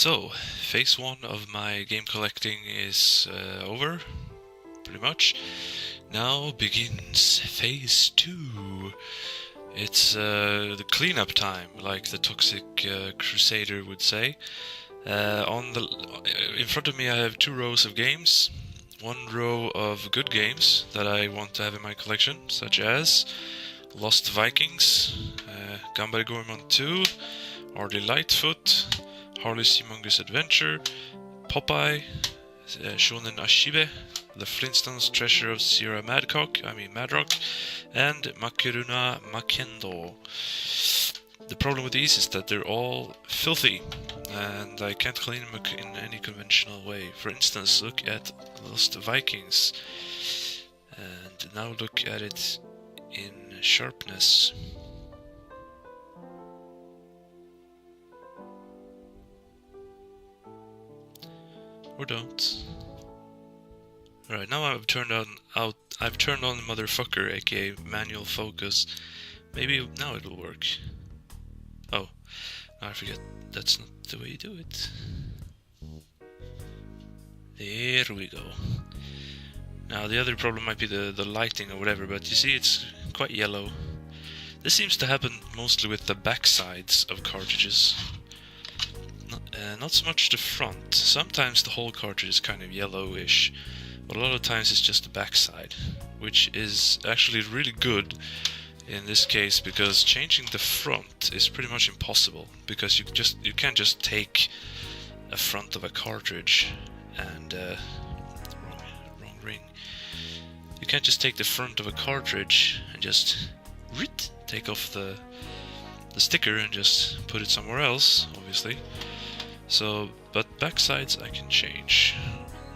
So, phase 1 of my game collecting is over, pretty much. Now begins phase 2. It's the cleanup time, like the Toxic Crusader would say. In front of me I have 2 rows of games. 1 row of good games that I want to have in my collection, such as Lost Vikings, Ganbare Goemon 2, Harley Lightfoot, Harley's Humongous Adventure, Popeye, Shonen Ashibe, The Flintstones Treasure of Sierra Madrock, and Makeruna Makendo. The problem with these is that they're all filthy, and I can't clean them in any conventional way. For instance, look at Lost Vikings, and now look at it in sharpness. Or don't. Alright, now I've turned on motherfucker, aka manual focus. Maybe now it will work. Oh, now I forget. That's not the way you do it. There we go. Now the other problem might be the lighting or whatever, but you see it's quite yellow. This seems to happen mostly with the backsides of cartridges. Not so much the front. Sometimes the whole cartridge is kind of yellowish, but a lot of times it's just the backside, which is actually really good in this case because changing the front is pretty much impossible because you can't just take a front of a cartridge and wrong ring. You can't just take the front of a cartridge and just take off the sticker and just put it somewhere else, obviously. So, but backsides I can change.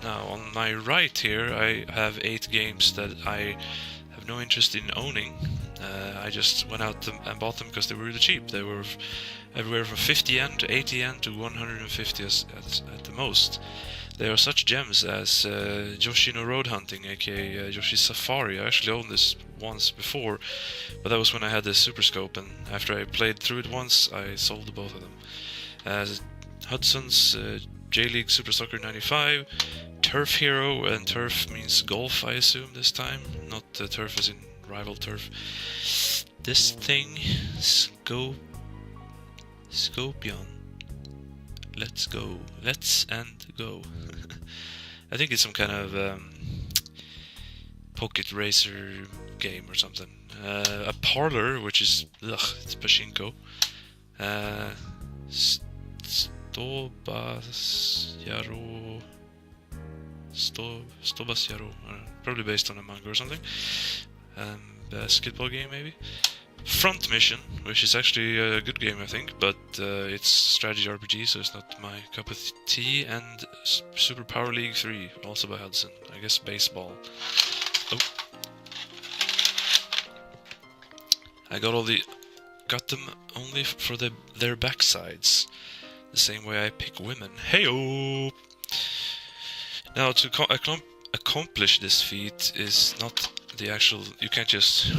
Now, on my right here, I have 8 games that I have no interest in owning. I just went out and bought them because they were really cheap. They were everywhere from 50 yen to 80 yen to 150 at the most. They are such gems as Yoshino Road Hunting, aka Yoshi's Safari. I actually owned this once before, but that was when I had the Super Scope, and after I played through it once, I sold both of them. Hudson's J-League Super Soccer 95, Turf Hero, and turf means golf, I assume this time, not turf as in rival turf. This thing, Scopion. Let's go. Let's and go. I think it's some kind of pocket racer game or something. A parlor, which is it's Pachinko. Stobas Yaro, probably based on a manga or something. Basketball game maybe. Front Mission, which is actually a good game I think, but it's strategy RPG, so it's not my cup of tea. And Super Power League 3, also by Hudson. I guess baseball. Oh. I got them only for their backsides. The same way I pick women. Heyo! Now, to accomplish this feat is not the actual... You can't just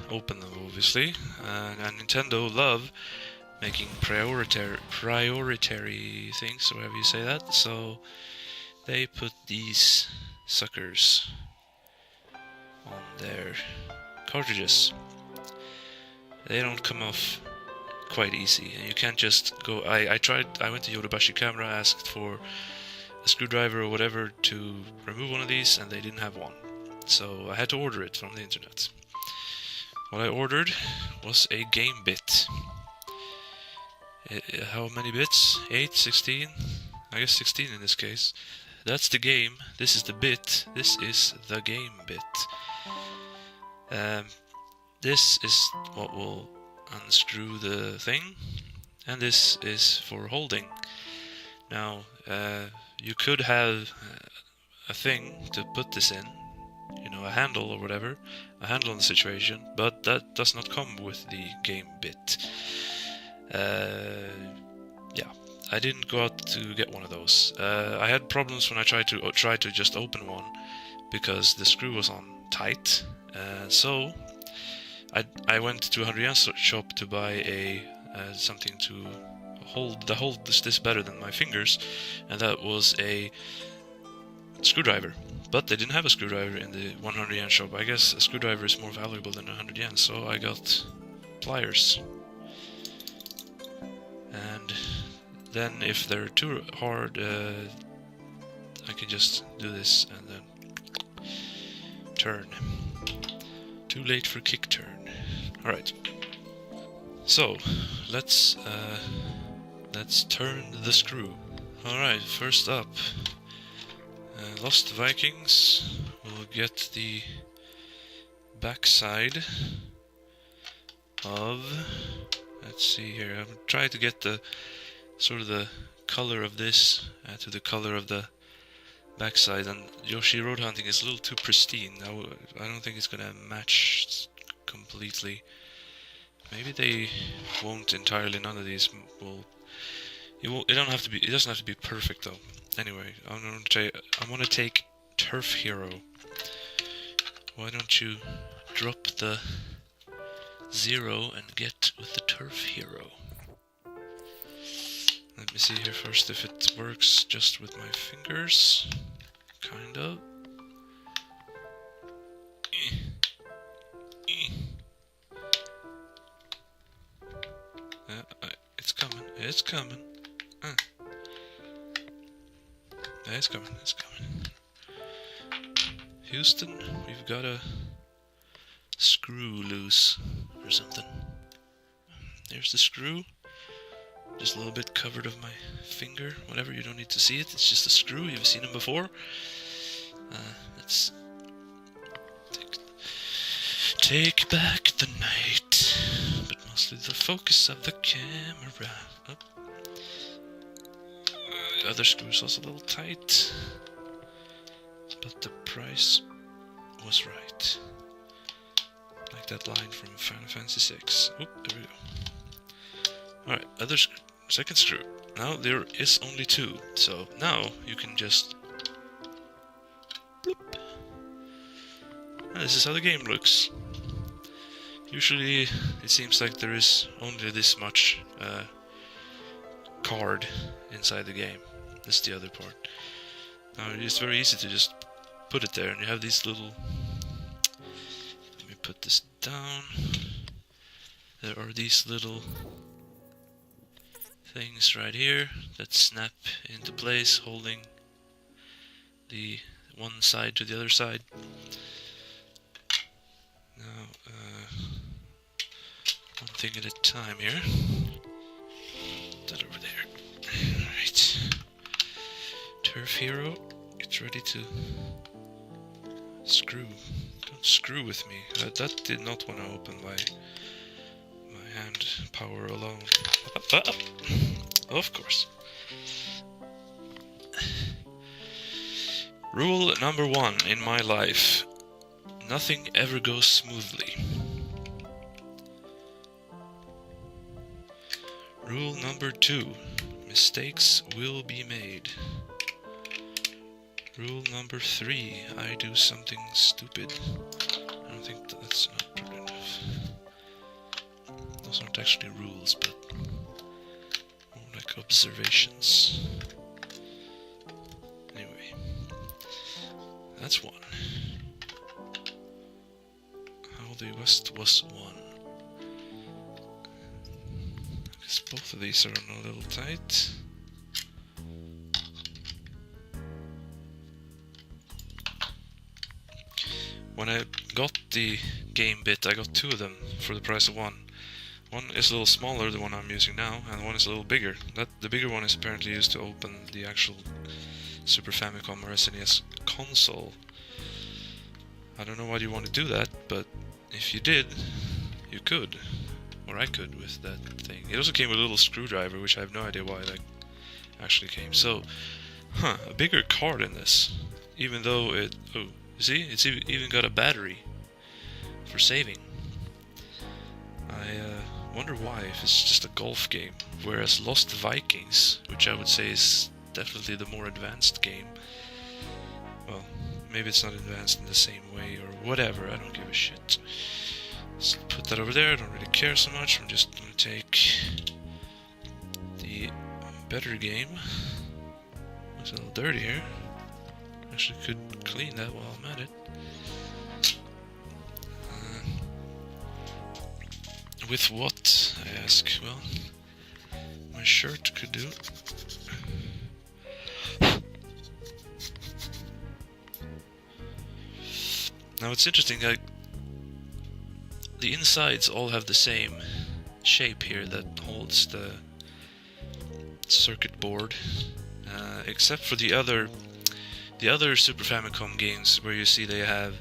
open them, obviously. And Nintendo love making prioritary things, or however you say that. So they put these suckers on their cartridges. They don't come off quite easy, and you can't just go... I went to Yodobashi Camera, asked for a screwdriver or whatever to remove one of these, and they didn't have one. So I had to order it from the internet. What I ordered was a game bit. How many bits? 8, 16? I guess 16 in this case. That's the game, this is the bit, this is the game bit. This is what will unscrew the thing, and this is for holding. Now, you could have a thing to put this in, a handle or whatever, a handle on the situation, but that does not come with the game bit. Yeah, I didn't go out to get one of those. I had problems when I tried to just open one, because the screw was on tight, so I went to a 100 yen shop to buy something to hold this better than my fingers, and that was a screwdriver. But they didn't have a screwdriver in the 100 yen shop. I guess a screwdriver is more valuable than 100 yen, so I got pliers. And then if they're too hard, I can just do this and then turn. Too late for kick turn. Alright. So, let's turn the screw. Alright, first up, Lost Vikings. We'll get the backside of, let's see here, I'm trying to get the sort of the color of this to the color of the backside, and Yoshi Road Hunting is a little too pristine. I don't think it's gonna match completely. Maybe they won't entirely. None of these will. It doesn't have to be perfect though. Anyway, I'm gonna take Turf Hero. Why don't you drop the 0 and get with the Turf Hero? Let me see here first if it works just with my fingers. Kind of. It's coming. It's coming. It's coming. It's coming. Houston, we've got a screw loose or something. There's the screw. Just a little bit covered of my finger. Whatever, you don't need to see it. It's just a screw. You've seen them before. Let's take back the night, but mostly the focus of the camera. Oh. The other screw's also a little tight, but the price was right. Like that line from Final Fantasy VI. Oop, there we go. Alright, second screw. Now there is only 2, so now you can just bloop. And this is how the game looks. Usually it seems like there is only this much card inside the game. This is the other part. Now it's very easy to just put it there, and you have these little... Let me put this down. There are these little things right here that snap into place, holding the one side to the other side. Now, one thing at a time here. That over there. Alright. Turf Hero, get ready to screw. Don't screw with me. That did not want to open my hand power alone. Of course. Rule number 1 in my life. Nothing ever goes smoothly. Rule number 2. Mistakes will be made. Rule number 3. I do something stupid. I don't think that's not good enough. Those aren't actually rules, but more like observations. Anyway, that's 1. How the West was won. I guess both of these are a little tight. When I got the game bit, I got 2 of them for the price of 1. One is a little smaller, the one I'm using now, and one is a little bigger. The bigger one is apparently used to open the actual Super Famicom or SNES console. I don't know why you want to do that, but if you did, you could. Or I could with that thing. It also came with a little screwdriver, which I have no idea why that actually came. So, a bigger card in this. Even though it... Oh, you see? It's even got a battery for saving. I wonder why, if it's just a golf game. Whereas Lost Vikings, which I would say is definitely the more advanced game. Well, maybe it's not advanced in the same way or whatever, I don't give a shit. Let's put that over there, I don't really care so much. I'm just going to take The better game looks a little dirty here. Actually could clean that while I'm at it. With what, I ask? Well, my shirt could do. Now it's interesting, like, the insides all have the same shape here that holds the circuit board, except for the other Super Famicom games where you see they have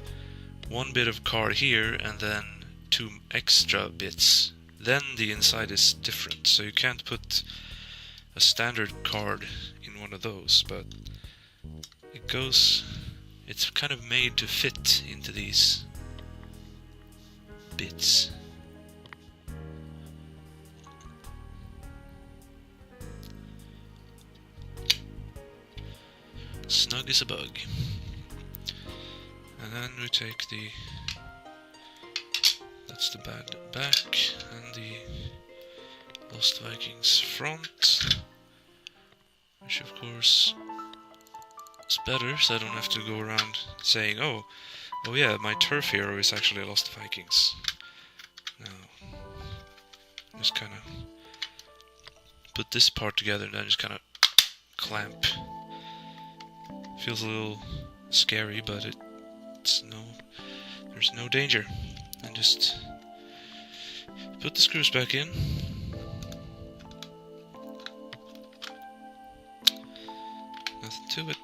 one bit of card here and then 2 extra bits. Then the inside is different, so you can't put a standard card in one of those, but it's kind of made to fit into these bits. Snug as a bug. And then we take that's the bad back, and the Lost Vikings front, which of course is better, so I don't have to go around saying, oh yeah, my turf hero is actually a Lost Vikings. Now, just kind of put this part together and then just kind of clamp. Feels a little scary, but there's no danger. And just put the screws back in. Nothing to it.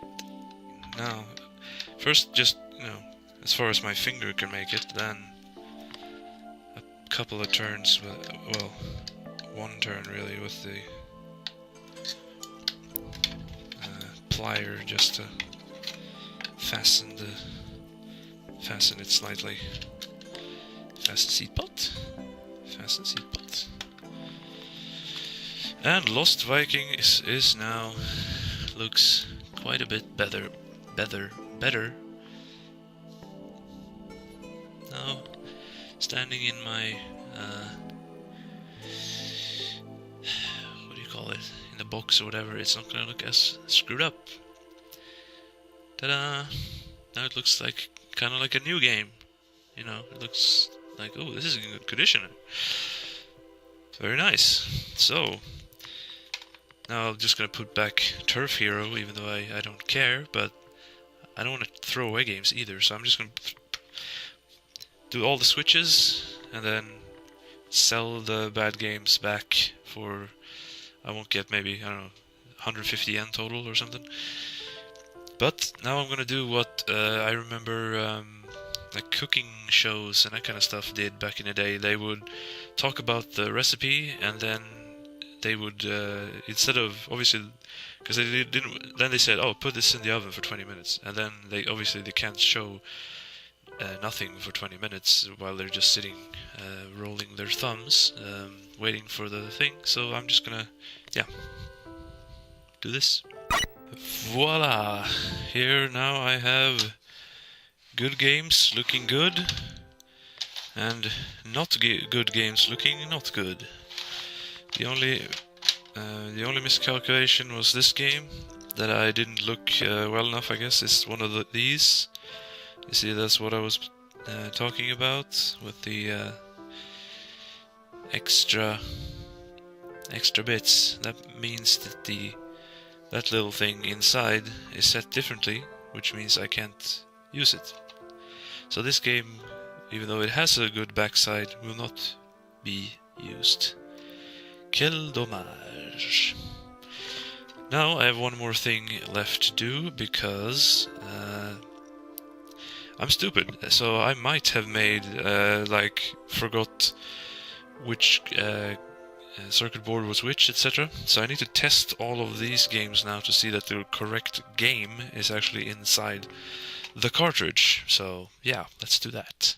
Now, first just, as far as my finger can make it, then a couple of turns, well, one turn really with the plier just to fasten it slightly. Fasten seatbelt. And Lost Viking is now looks quite a bit better. Now, standing in my what do you call it? In the box or whatever, it's not gonna look as screwed up. Ta-da! Now it looks like kind of like a new game. It looks like, oh, this is in good condition. Very nice. So now I'm just gonna put back Turf Hero, even though I don't care, but I don't want to throw away games either. So I'm just gonna do all the switches and then sell the bad games back for, I won't get, maybe, I don't know, 150 yen total or something. But now I'm gonna do what I remember like cooking shows and that kind of stuff did back in the day. They would talk about the recipe, and then they would instead of, obviously, because they didn't, then they said, oh, put this in the oven for 20 minutes, and then they can't show nothing for 20 minutes while they're just sitting rolling their thumbs waiting for the thing. So I'm just gonna do this. Voila! Here now I have good games looking good, and not good games looking not good. The only miscalculation was this game, that I didn't look well enough, I guess. It's one of these. You see, that's what I was talking about with the extra bits. That means that that little thing inside is set differently, which means I can't use it. So this game, even though it has a good backside, will not be used. Quel dommage. Now I have one more thing left to do, because I'm stupid. So I might have made, forgot which circuit board was which, etc. So I need to test all of these games now to see that the correct game is actually inside the cartridge. So yeah, let's do that.